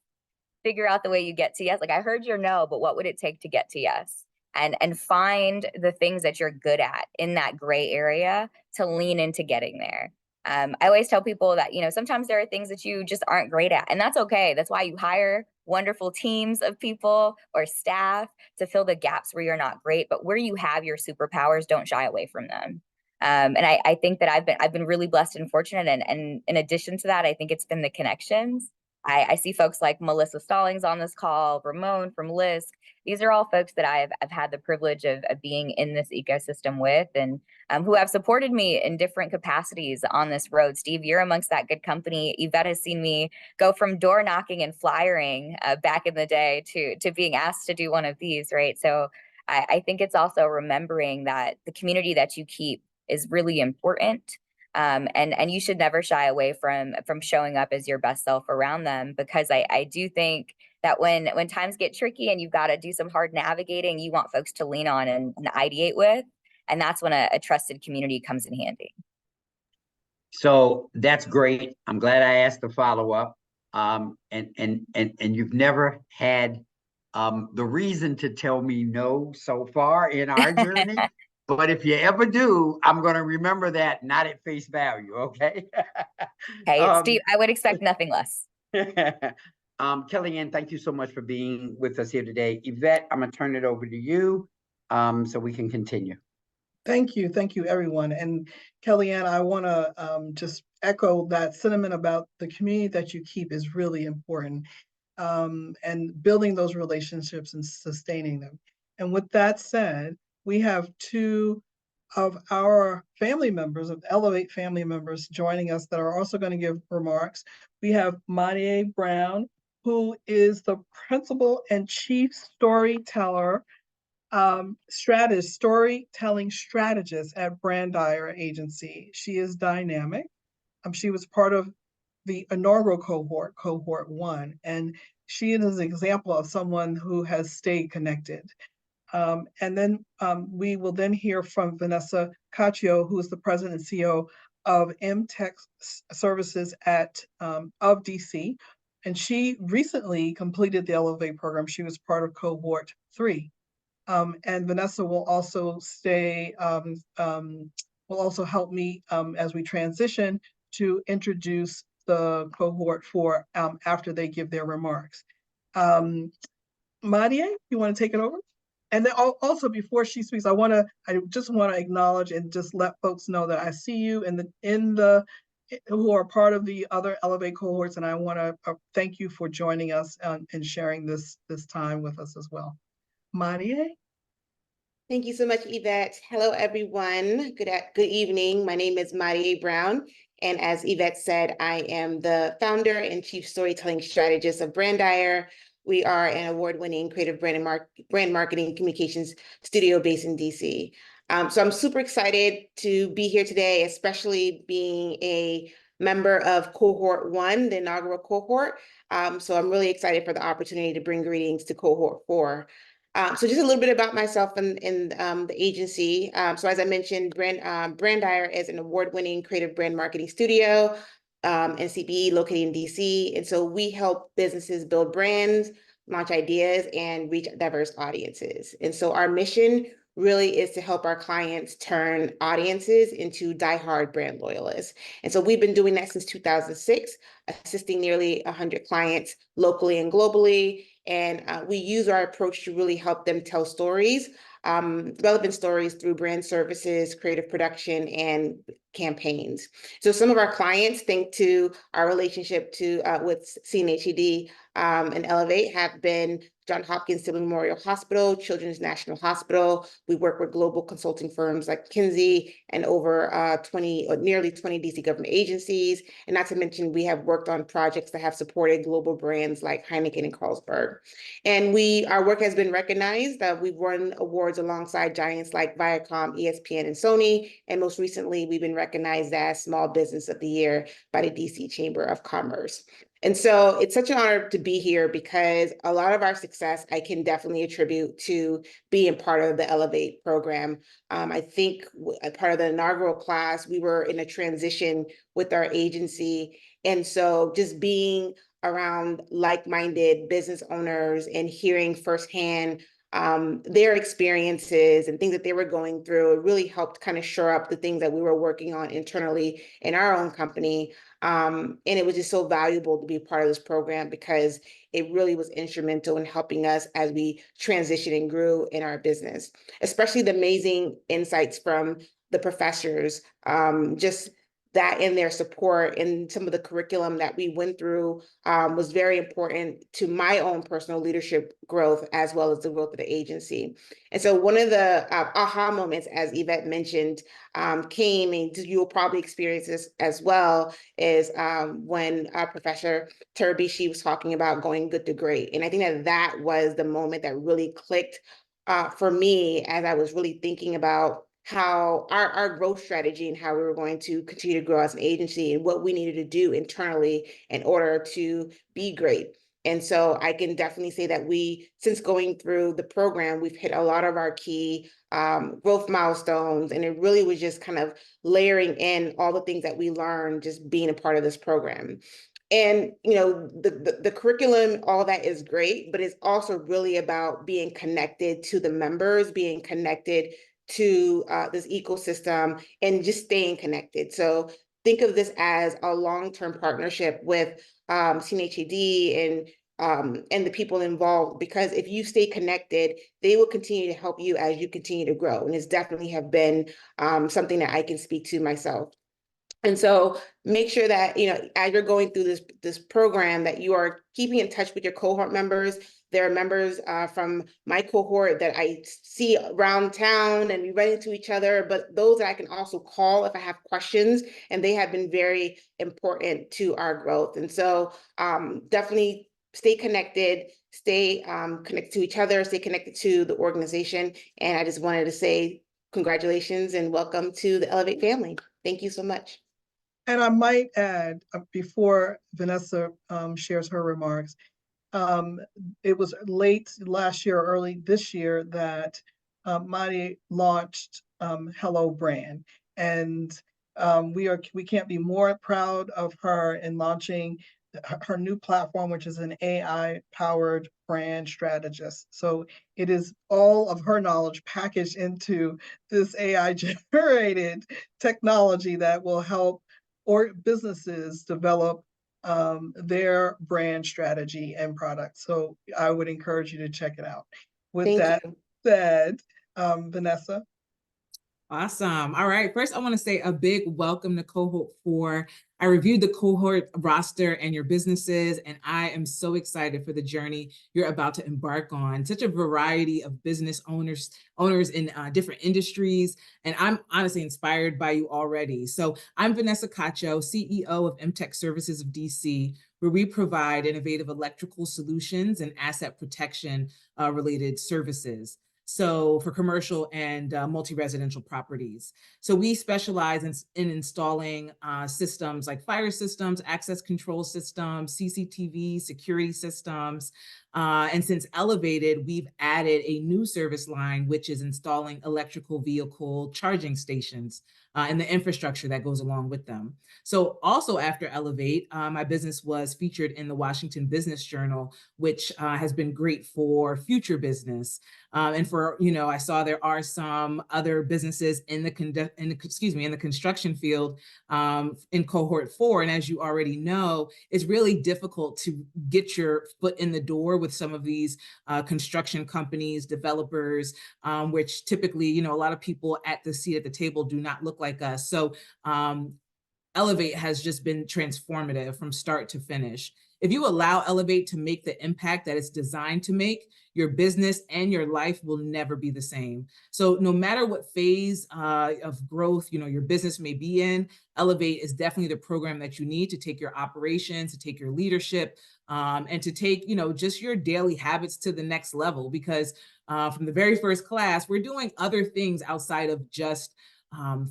figure out the way you get to yes. Like I heard your no, but what would it take to get to yes? And find the things that you're good at in that gray area to lean into getting there. I always tell people that, sometimes there are things that you just aren't great at, and that's okay. That's why you hire wonderful teams of people or staff to fill the gaps where you're not great, but where you have your superpowers, don't shy away from them. And I think that I've been really blessed and fortunate. And in addition to that, I think it's been the connections. I see folks like Melissa Stallings on this call, Ramon from LISC. These are all folks that I've had the privilege of being in this ecosystem with, and who have supported me in different capacities on this road. Steve, you're amongst that good company. Yvette has seen me go from door knocking and flyering back in the day to being asked to do one of these, right? So I think it's also remembering that the community that you keep is really important. And you should never shy away from showing up as your best self around them, because I do think that when times get tricky and you've got to do some hard navigating, you want folks to lean on and ideate with, and that's when a trusted community comes in handy. So that's great. I'm glad I asked the follow-up. And you've never had the reason to tell me no so far in our journey. But if you ever do, I'm going to remember that, not at face value, okay? Hey, Steve, I would expect nothing less. Kellyanne, thank you so much for being with us here today. Yvette, I'm going to turn it over to you so we can continue. Thank you, everyone. And Kellyanne, I want to just echo that sentiment about the community that you keep is really important, and building those relationships and sustaining them. And with that said, we have two of our family members, of Elevate family members joining us that are also going to give remarks. We have Marie Brown, who is the principal and chief storyteller, storytelling strategist at Brandeyer Agency. She is dynamic. She was part of the inaugural cohort, Cohort 1, and she is an example of someone who has stayed connected. And then we will then hear from Vanessa Caccio, who is the president and CEO of MTech Services of DC. And she recently completed the Elevate program. She was part of Cohort 3. And Vanessa will also will also help me as we transition to introduce the Cohort 4 after they give their remarks. Marie, you want to take it over? And then also before she speaks, I just want to acknowledge and just let folks know that I see you who are part of the other Elevate cohorts, and I want to thank you for joining us and sharing this time with us as well. Marie? Thank you so much, Yvette. Hello, everyone. Good evening. My name is Marie Brown, and as Yvette said, I am the founder and chief storytelling strategist of Brandeyer. We are an award-winning creative brand marketing communications studio based in DC. So I'm super excited to be here today, especially being a member of Cohort 1, the inaugural cohort. So I'm really excited for the opportunity to bring greetings to Cohort 4. So just a little bit about myself and the agency. So as I mentioned, Brandeyer is an award-winning creative brand marketing studio and CBE located in DC. And so we help businesses build brands, launch ideas, and reach diverse audiences. And so our mission really is to help our clients turn audiences into diehard brand loyalists. And so we've been doing that since 2006, assisting nearly 100 clients locally and globally. And we use our approach to really help them tell stories, relevant stories through brand services, creative production, and campaigns. So some of our clients, think to our relationship with CNHED and Elevate, have been Johns Hopkins Civil Memorial Hospital, Children's National Hospital. We work with global consulting firms like McKinsey and over nearly 20 DC government agencies. And not to mention, we have worked on projects that have supported global brands like Heineken and Carlsberg. And our work has been recognized. We've won awards alongside giants like Viacom, ESPN, and Sony. And most recently, we've been recognized as Small Business of the Year by the DC Chamber of Commerce. And so it's such an honor to be here because a lot of our success I can definitely attribute to being part of the Elevate program. I think part of the inaugural class, we were in a transition with our agency. And so just being around like-minded business owners and hearing firsthand their experiences and things that they were going through, it really helped kind of shore up the things that we were working on internally in our own company. And it was just so valuable to be part of this program because it really was instrumental in helping us as we transitioned and grew in our business, especially the amazing insights from the professors, just that in their support and some of the curriculum that we went through was very important to my own personal leadership growth as well as the growth of the agency. And so one of the aha moments, as Yvette mentioned, came, and you'll probably experience this as well, is when Professor Terabishi was talking about going good to great. And I think that was the moment that really clicked for me as I was really thinking about how our growth strategy and how we were going to continue to grow as an agency and what we needed to do internally in order to be great. And so I can definitely say that since going through the program, we've hit a lot of our key growth milestones, and it really was just kind of layering in all the things that we learned just being a part of this program. And, the curriculum, all that is great, but it's also really about being connected to the members, being connected to this ecosystem, and just staying connected. So think of this as a long-term partnership with CNHED and the people involved, because if you stay connected, they will continue to help you as you continue to grow. And it's definitely have been something that I can speak to myself. And so make sure that, as you're going through this program, that you are keeping in touch with your cohort members. There are members from my cohort that I see around town and we run into each other, but those that I can also call if I have questions, and they have been very important to our growth. And so definitely stay connected, stay connected to each other, stay connected to the organization. And I just wanted to say congratulations and welcome to the Elevate family. Thank you so much. And I might add, before Vanessa shares her remarks, it was late last year, early this year that Mari launched Hello Brand. And we can't be more proud of her in launching her new platform, which is an AI-powered brand strategist. So it is all of her knowledge packaged into this AI-generated technology that will help businesses develop their brand strategy and product. So I would encourage you to check it out. With that said, Vanessa. Awesome. All right. First, I want to say a big welcome to Cohort 4. I reviewed the cohort roster and your businesses, and I am so excited for the journey you're about to embark on. Such a variety of business owners in different industries, and I'm honestly inspired by you already. So I'm Vanessa Cacho, CEO of MTech Services of DC, where we provide innovative electrical solutions and asset protection related services. So for commercial and multi-residential properties. So we specialize in installing systems like fire systems, access control systems, CCTV, security systems. And since Elevated, we've added a new service line, which is installing electrical vehicle charging stations and the infrastructure that goes along with them. So also after Elevate, my business was featured in the Washington Business Journal, which has been great for future business. And for, I saw there are some other businesses in the construction field in Cohort 4. And as you already know, it's really difficult to get your foot in the door with some of these construction companies, developers, which typically, a lot of people at the seat at the table do not look like us. So Elevate has just been transformative from start to finish. If you allow Elevate to make the impact that it's designed to make, your business and your life will never be the same. So no matter what phase of growth, your business may be in, Elevate is definitely the program that you need to take your operations, to take your leadership, and to take, just your daily habits to the next level. Because from the very first class, we're doing other things outside of just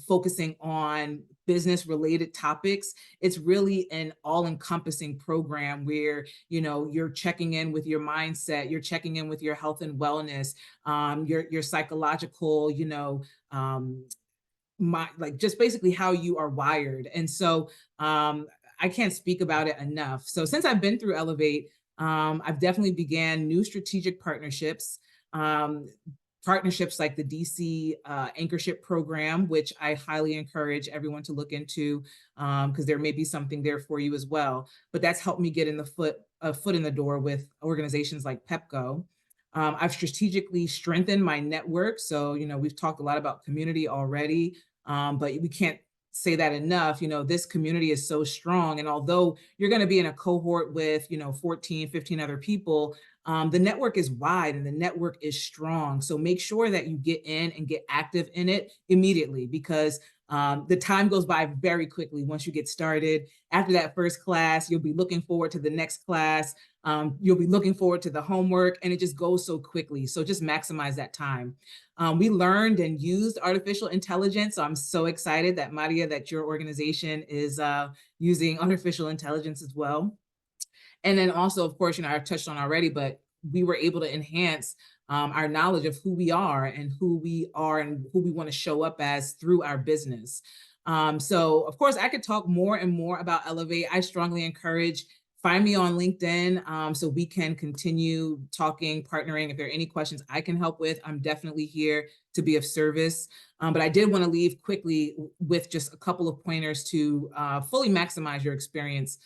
focusing on business related topics. It's really an all-encompassing program where, you're checking in with your mindset, you're checking in with your health and wellness, your psychological, just basically how you are wired. And so I can't speak about it enough. So since I've been through Elevate, I've definitely began new strategic partnerships. Partnerships like the DC Anchorship program, which I highly encourage everyone to look into because there may be something there for you as well. But that's helped me get a foot in the door with organizations like PEPCO. I've strategically strengthened my network. So, we've talked a lot about community already, but we can't say that enough. This community is so strong. And although you're going to be in a cohort with, 14, 15 other people, the network is wide and the network is strong. So make sure that you get in and get active in it immediately, because the time goes by very quickly once you get started. After that first class, you'll be looking forward to the next class. You'll be looking forward to the homework, and it just goes so quickly. So just maximize that time. We learned and used artificial intelligence. So I'm so excited that Maria, that your organization is using artificial intelligence as well. And then also, of course, I've touched on already, but we were able to enhance our knowledge of who we are and who we want to show up as through our business. So of course, I could talk more and more about Elevate. I strongly encourage, find me on LinkedIn so we can continue talking, partnering. If there are any questions I can help with, I'm definitely here to be of service. But I did want to leave quickly with just a couple of pointers to fully maximize your experience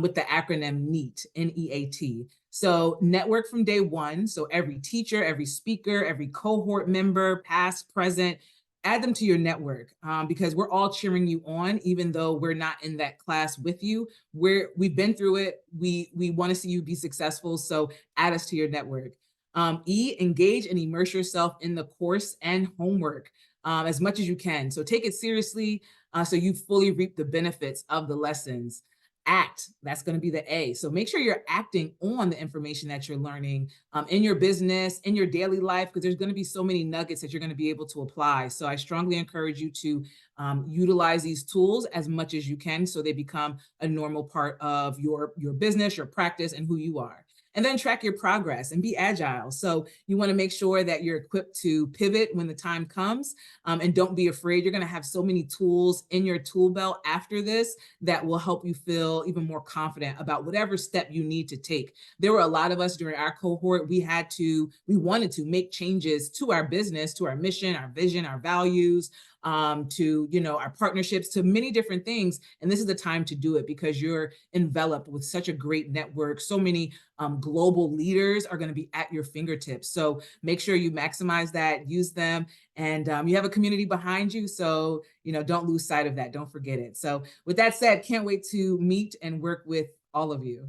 with the acronym NEAT, N-E-A-T. So network from day one. So every teacher, every speaker, every cohort member, past, present, add them to your network, because we're all cheering you on, even though we're not in that class with you. We've been through it. We want to see you be successful. So add us to your network. E, engage and immerse yourself in the course and homework as much as you can. So take it seriously so you fully reap the benefits of the lessons. Act, that's going to be the A. So make sure you're acting on the information that you're learning in your business, in your daily life, because there's going to be so many nuggets that you're going to be able to apply. So I strongly encourage you to utilize these tools as much as you can so they become a normal part of your business, your practice, and who you are. And then track your progress and be agile. So you want to make sure that you're equipped to pivot when the time comes, and don't be afraid. You're going to have so many tools in your tool belt after this that will help you feel even more confident about whatever step you need to take. There were a lot of us during our cohort, we wanted to make changes to our business, to our mission, our vision, our values, to, our partnerships, to many different things. And this is the time to do it because you're enveloped with such a great network. So many global leaders are going to be at your fingertips. So make sure you maximize that, use them, and you have a community behind you. So, don't lose sight of that. Don't forget it. So with that said, can't wait to meet and work with all of you.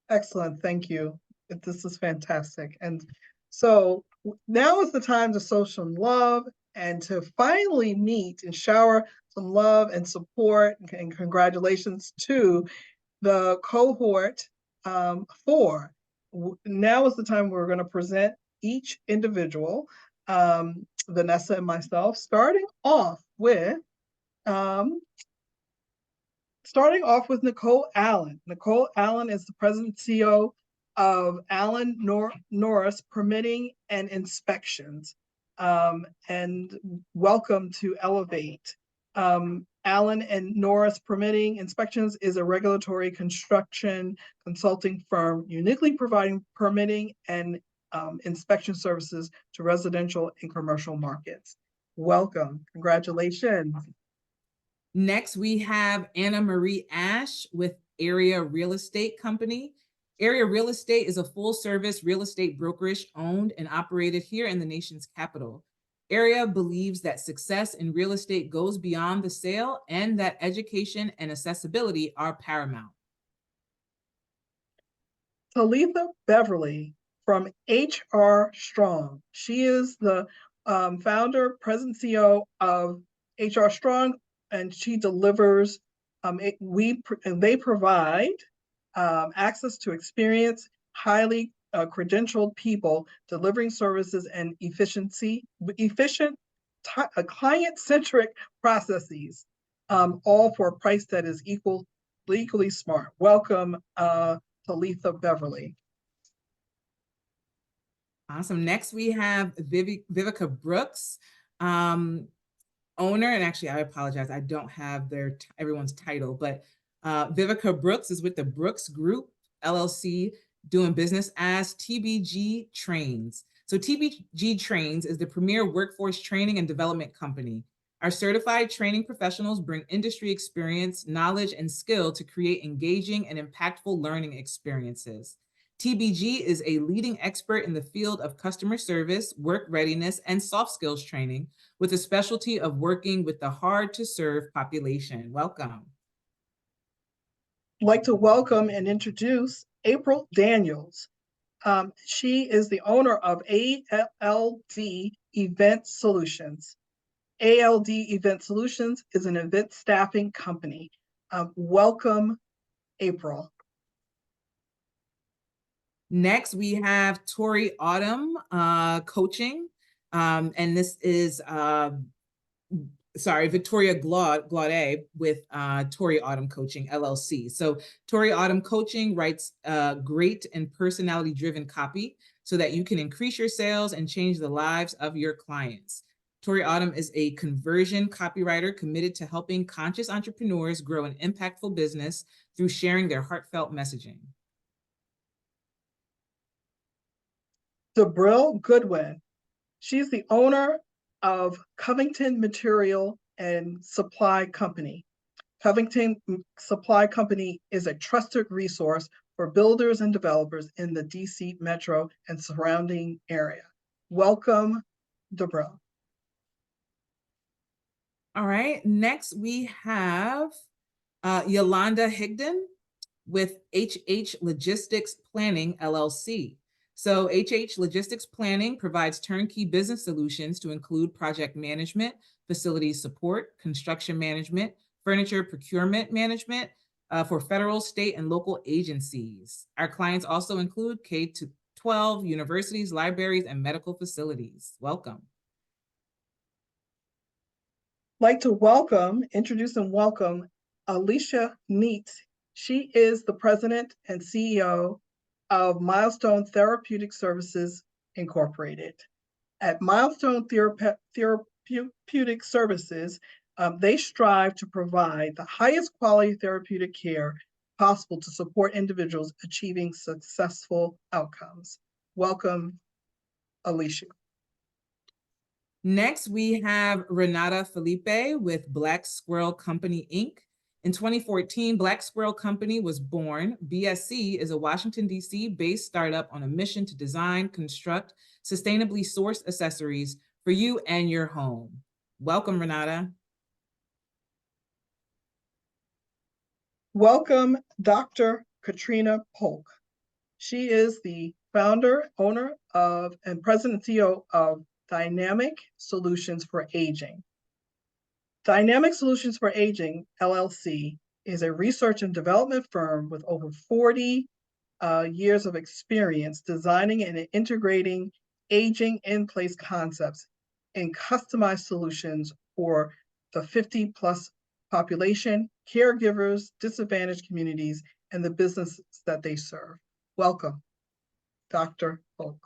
Excellent. Thank you. This is fantastic. And so now is the time to show some love and to finally meet and shower some love and support and congratulations to the cohort 4. Now is the time we're going to present each individual, Vanessa and myself, starting off with Nicole Allen. Nicole Allen is the president and CEO of Allen Norris Permitting and Inspections. And welcome to Elevate. Allen and Norris Permitting Inspections is a regulatory construction consulting firm uniquely providing permitting and inspection services to residential and commercial markets. Welcome. Congratulations. Next, we have Anna Marie Ash with Area Real Estate Company. Area Real Estate is a full-service real estate brokerage owned and operated here in the nation's capital. Area believes that success in real estate goes beyond the sale and that education and accessibility are paramount. Talitha Beverly from HR Strong. She is the founder, president, CEO of HR Strong, and she delivers, they provide access to experienced, highly credentialed people delivering services and efficient client-centric processes, all for a price that is equally smart. Welcome, Talitha Beverly. Awesome. Next, we have Vivica Brooks, owner, and actually, I apologize, I don't have everyone's title, but Vivica Brooks is with the Brooks Group, LLC, doing business as TBG Trains. So TBG Trains is the premier workforce training and development company. Our certified training professionals bring industry experience, knowledge, and skill to create engaging and impactful learning experiences. TBG is a leading expert in the field of customer service, work readiness, and soft skills training with a specialty of working with the hard-to-serve population. Welcome. I'd like to welcome and introduce April Daniels. She is the owner of ALD Event Solutions. ALD Event Solutions is an event staffing company. Welcome, April. Next, we have Tori Autumn Coaching, and this is, Victoria Glaude with Tori Autumn Coaching, LLC. So Tori Autumn Coaching writes great and personality-driven copy so that you can increase your sales and change the lives of your clients. Tori Autumn is a conversion copywriter committed to helping conscious entrepreneurs grow an impactful business through sharing their heartfelt messaging. Debril Goodwin. She's the owner of Covington Material and Supply Company. Covington Supply Company is a trusted resource for builders and developers in the DC metro and surrounding area. Welcome, Debril. All right, next we have Yolanda Higdon with HH Logistics Planning, LLC. So HH Logistics Planning provides turnkey business solutions to include project management, facility support, construction management, furniture procurement management for federal, state, and local agencies. Our clients also include K-12 universities, libraries, and medical facilities. Welcome. Like to introduce and welcome Alicia Neat. She is the president and CEO of Milestone Therapeutic Services Incorporated. At Milestone Therapeutic Services, they strive to provide the highest quality therapeutic care possible to support individuals achieving successful outcomes. Welcome, Alicia. Next, we have Renata Felipe with Black Squirrel Company, Inc. In 2014, Black Squirrel Company was born. BSC is a Washington, D.C. based startup on a mission to design, construct, sustainably sourced accessories for you and your home. Welcome, Renata. Welcome, Dr. Katrina Polk. She is the founder, owner of, and president and CEO of Dynamic Solutions for Aging. Dynamic Solutions for Aging, LLC, is a research and development firm with over 40 years of experience designing and integrating aging in place concepts and customized solutions for the 50+ population, caregivers, disadvantaged communities, and the businesses that they serve. Welcome, Dr. Polk.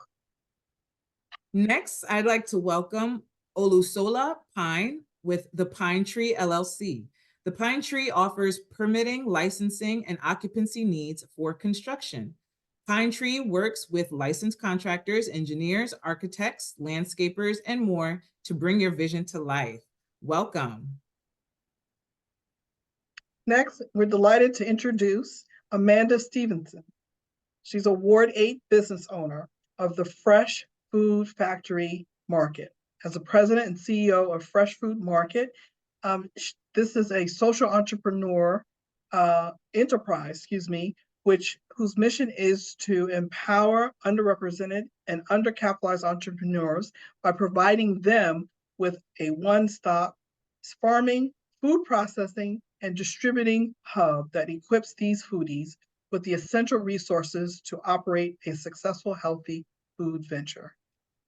Next, I'd like to welcome Olusola Pine with the Pine Tree LLC. The Pine Tree offers permitting, licensing, and occupancy needs for construction. Pine Tree works with licensed contractors, engineers, architects, landscapers, and more to bring your vision to life. Welcome. Next, we're delighted to introduce Amanda Stevenson. She's a Ward 8 business owner of the Fresh Food Factory Market. As a president and CEO of Fresh Food Market, this is a social entrepreneur enterprise, whose mission is to empower underrepresented and undercapitalized entrepreneurs by providing them with a one-stop farming, food processing, and distributing hub that equips these foodies with the essential resources to operate a successful, healthy food venture.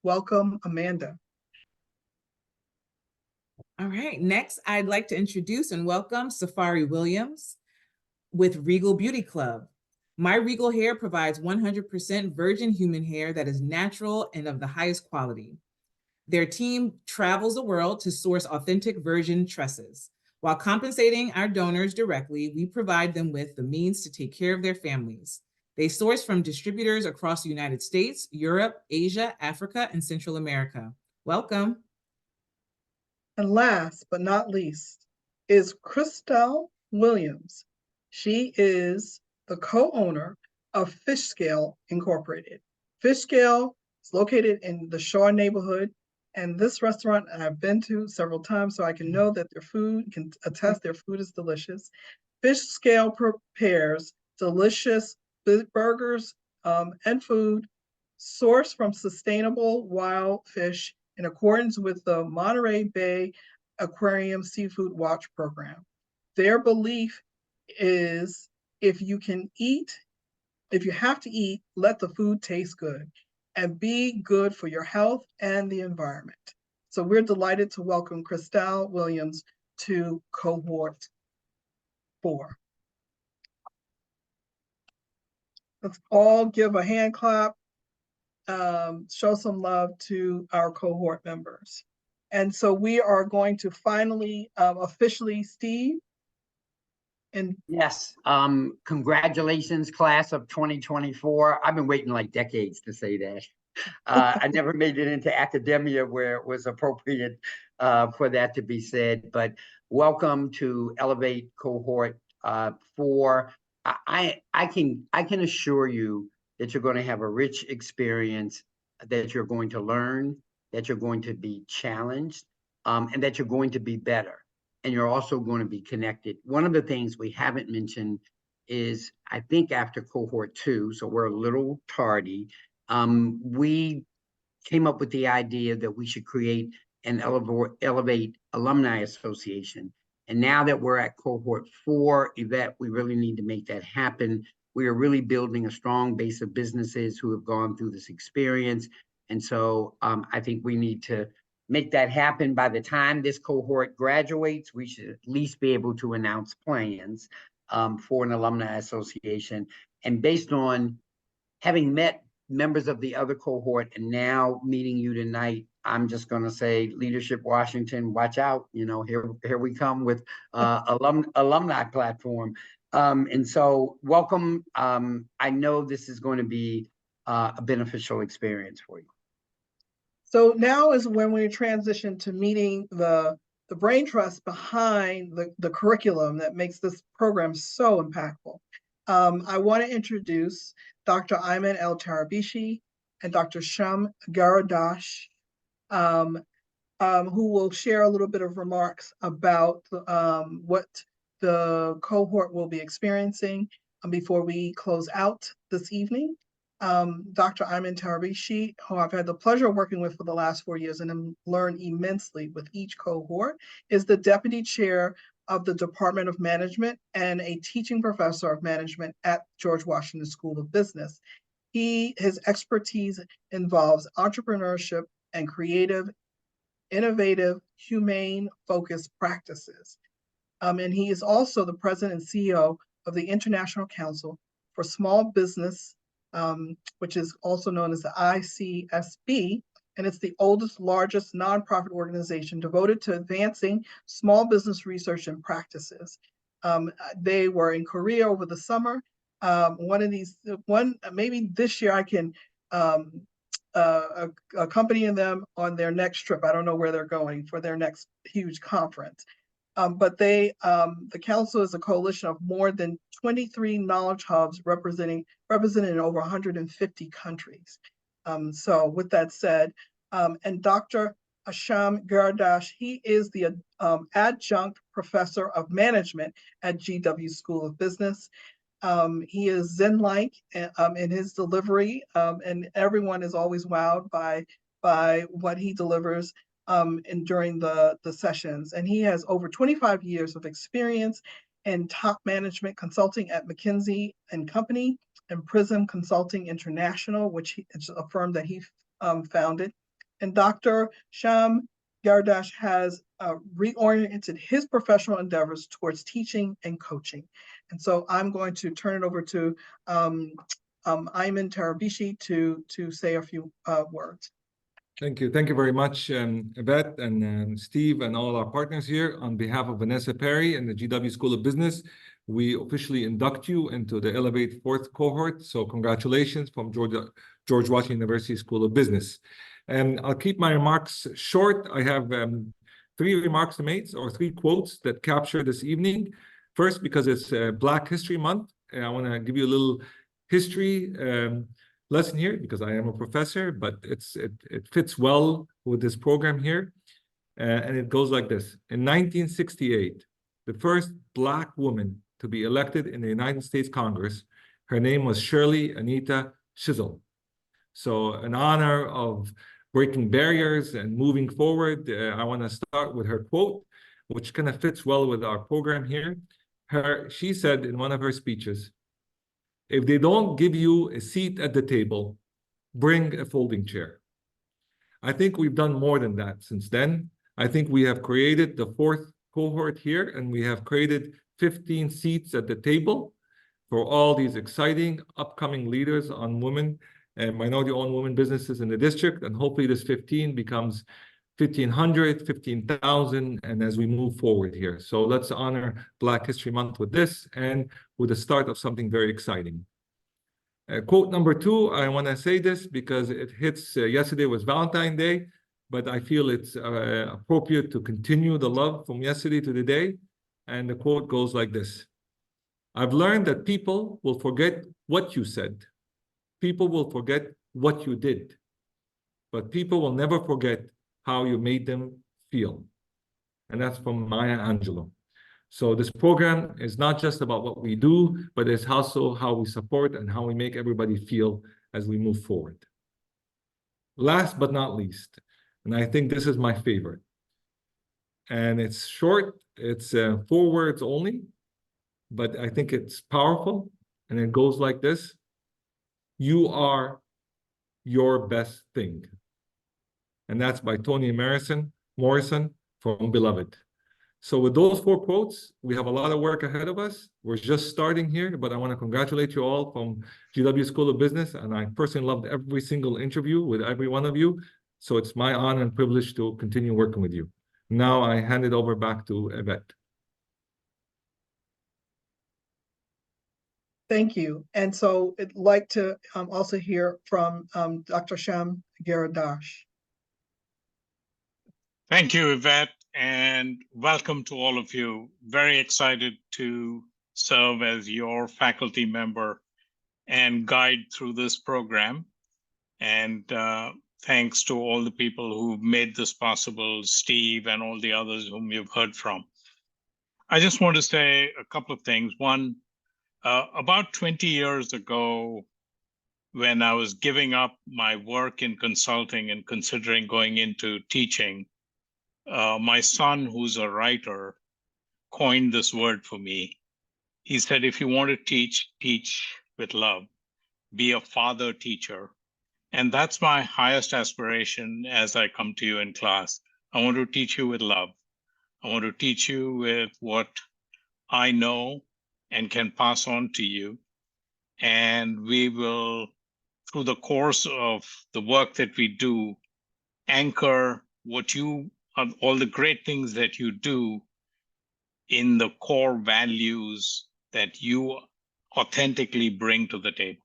Welcome, Amanda. All right, next I'd like to introduce and welcome Safari Williams with Regal Beauty Club. My Regal Hair provides 100% virgin human hair that is natural and of the highest quality. Their team travels the world to source authentic virgin tresses. While compensating our donors directly, we provide them with the means to take care of their families. They source from distributors across the United States, Europe, Asia, Africa, and Central America. Welcome. And last but not least is Christelle Williams. She is the co-owner of Fish Scale Incorporated. Fish Scale is located in the Shaw neighborhood, and this restaurant I've been to several times, so I can know that their food, can attest their food is delicious. Fish Scale prepares delicious burgers and food sourced from sustainable wild fish in accordance with the Monterey Bay Aquarium Seafood Watch program. Their belief is if you have to eat, let the food taste good and be good for your health and the environment. So we're delighted to welcome Christelle Williams to Cohort 4. Let's all give a hand clap, show some love to our cohort members. And so we are going to finally, officially, Steve. And yes, congratulations, class of 2024. I've been waiting like decades to say that. I never made it into academia where it was appropriate for that to be said, but welcome to Elevate Cohort 4. I can assure you that you're going to have a rich experience, that you're going to learn, that you're going to be challenged, and that you're going to be better. and you're also going to be connected. One of the things we haven't mentioned is, I think after cohort 2, so we're a little tardy, we came up with the idea that we should create an Elevate Alumni Association. And now that we're at cohort 4, Yvette, we really need to make that happen. We are really building a strong base of businesses who have gone through this experience. And so I think we need to make that happen. By the time this cohort graduates, we should at least be able to announce plans for an alumni association. And based on having met members of the other cohort and now meeting you tonight, I'm just going to say, Leadership Washington, watch out. You know, here we come with alumni platform. And so welcome. I know this is going to be a beneficial experience for you. So now is when we transition to meeting the brain trust behind the curriculum that makes this program so impactful. I want to introduce Dr. Ayman El-Tarabishi and Dr. Sham Garadash, who will share a little bit of remarks about what the cohort will be experiencing before we close out this evening. Dr. Ayman Tarabishi, who I've had the pleasure of working with for the last 4 years and have learned immensely with each cohort, is the Deputy Chair of the Department of Management and a teaching professor of management at George Washington School of Business. His expertise involves entrepreneurship and creative, innovative, humane-focused practices. And he is also the president and CEO of the International Council for Small Business, which is also known as the ICSB, and it's the oldest, largest nonprofit organization devoted to advancing small business research and practices. They were in Korea over the summer. Maybe this year I can accompany them on their next trip. I don't know where they're going for their next huge conference. But the council is a coalition of more than 23 knowledge hubs represented in over 150 countries. So with that said, and Dr. Sham Garadash, he is the adjunct professor of management at GW School of Business. He is Zen-like in his delivery, and everyone is always wowed by what he delivers during the sessions. And he has over 25 years of experience in top management consulting at McKinsey & Company and Prism Consulting International, which is a firm that he founded. And Dr. Sham Garadash has reoriented his professional endeavors towards teaching and coaching. And so I'm going to turn it over to Ayman Tarabishi to say a few words. Thank you. Thank you very much, Yvette and Steve and all our partners here. On behalf of Vanessa Perry and the GW School of Business, we officially induct you into the Elevate 4th cohort. So congratulations from George Washington University School of Business. And I'll keep my remarks short. I have 3 remarks to make, or 3 quotes that capture this evening. First, because it's Black History Month, and I want to give you a little history lesson here, because I am a professor, but it fits well with this program here. And it goes like this. In 1968, the first Black woman to be elected in the United States Congress, her name was Shirley Anita Chisholm. So in honor of breaking barriers and moving forward, I want to start with her quote, which kind of fits well with our program here. She said in one of her speeches, "If they don't give you a seat at the table, bring a folding chair." I think we've done more than that since then. I think we have created the 4th cohort here, and we have created 15 seats at the table for all these exciting upcoming leaders on women and minority-owned women businesses in the district. And hopefully this 15 becomes 1,500, 15,000, and as we move forward here. So let's honor Black History Month with this and with the start of something very exciting. Quote number 2, I want to say this because it hits, yesterday was Valentine's Day, but I feel it's appropriate to continue the love from yesterday to today. And the quote goes like this: "I've learned that people will forget what you said. People will forget what you did, but people will never forget how you made them feel." and that's from Maya Angelou. So this program is not just about what we do, but it's also how we support and how we make everybody feel as we move forward. Last but not least, and I think this is my favorite, and it's short, it's 4 words only, but I think it's powerful, and it goes like this: you are your best thing. And that's by Toni Morrison from Beloved. So with those 4 quotes, we have a lot of work ahead of us. We're just starting here, but I want to congratulate you all from GW School of Business. And I personally loved every single interview with every one of you. So it's my honor and privilege to continue working with you. Now I hand it over back to Yvette. Thank you. And so I'd like to also hear from Dr. Sham Garadash. Thank you, Yvette, and welcome to all of you. Very excited to serve as your faculty member and guide through this program. And thanks to all the people who made this possible, Steve and all the others whom you've heard from. I just want to say a couple of things. One, about 20 years ago, when I was giving up my work in consulting and considering going into teaching, my son, who's a writer, coined this word for me. He said, if you want to teach, teach with love, be a father teacher. And that's my highest aspiration as I come to you in class. I want to teach you with love. I want to teach you with what I know and can pass on to you. And we will, through the course of the work that we do, anchor what you, all the great things that you do in the core values that you authentically bring to the table.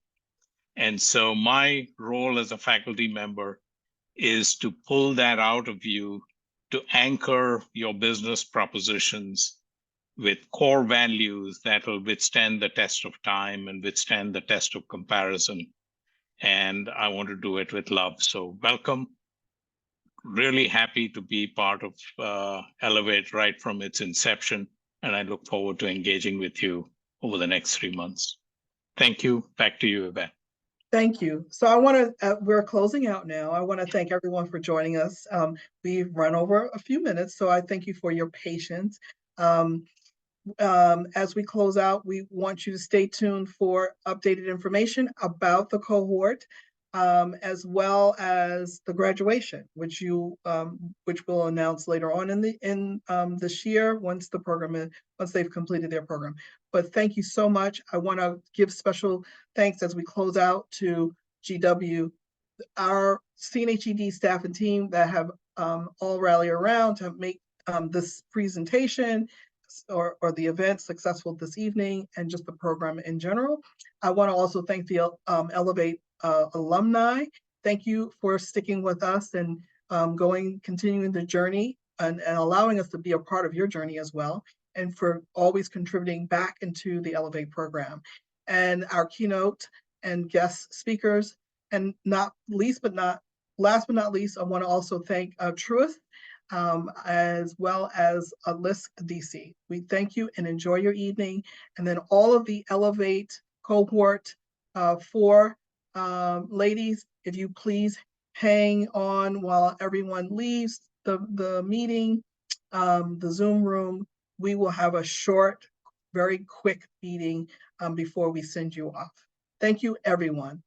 And so my role as a faculty member is to pull that out of you, to anchor your business propositions with core values that will withstand the test of time and withstand the test of comparison. And I want to do it with love. So welcome. Really happy to be part of Elevate right from its inception. And I look forward to engaging with you over the next 3 months. Thank you. Back to you, Yvette. Thank you. So I want to, we're closing out now. I want to thank everyone for joining us. We've run over a few minutes, so I thank you for your patience. As we close out, we want you to stay tuned for updated information about the cohort, as well as the graduation, which we'll announce later on in this year once they've completed their program. But thank you so much. I want to give special thanks as we close out to GW, our CNHED staff and team that have all rallied around to make this presentation or the event successful this evening, and just the program in general. I want to also thank the Elevate alumni. Thank you for sticking with us and continuing the journey and allowing us to be a part of your journey as well, and for always contributing back into the Elevate program. And our keynote and guest speakers, and last but not least, I want to also thank Truth, as well as Lisk DC. We thank you and enjoy your evening. And then all of the Elevate Cohort 4 ladies, if you please hang on while everyone leaves the meeting, the Zoom room. We will have a short, very quick meeting before we send you off. Thank you, everyone.